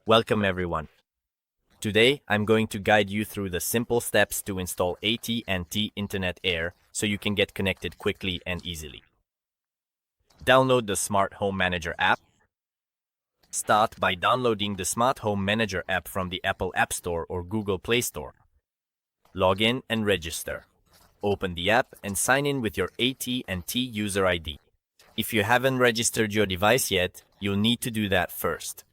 Welcome everyone. Today, I'm going to guide you through the simple steps to install AT&T Internet Air so you can get connected quickly and easily. Download the Smart Home Manager app. Start by downloading the Smart Home Manager app from the Apple App Store or Google Play Store. Log in and register. Open the app and sign in with your AT&T user ID. If you haven't registered your device yet, you'll need to do that first.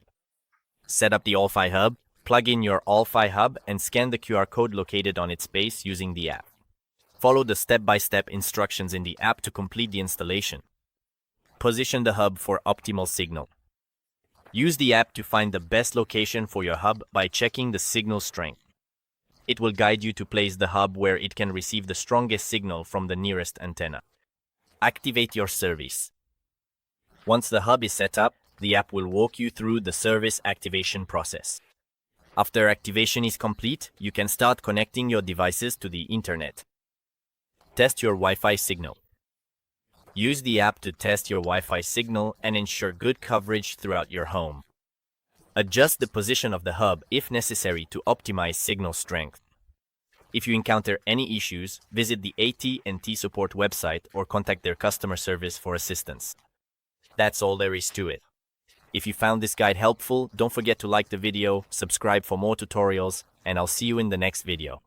Set up the AllFi Hub, plug in your AllFi Hub and scan the QR code located on its base using the app. Follow the step-by-step instructions in the app to complete the installation. Position the hub for optimal signal. Use the app to find the best location for your hub by checking the signal strength. It will guide you to place the hub where it can receive the strongest signal from the nearest antenna. Activate your service. Once the hub is set up, the app will walk you through the service activation process. After activation is complete, you can start connecting your devices to the internet. Test your Wi-Fi signal. Use the app to test your Wi-Fi signal and ensure good coverage throughout your home. Adjust the position of the hub if necessary to optimize signal strength. If you encounter any issues, visit the AT&T support website or contact their customer service for assistance. That's all there is to it. If you found this guide helpful, don't forget to like the video, subscribe for more tutorials, and I'll see you in the next video.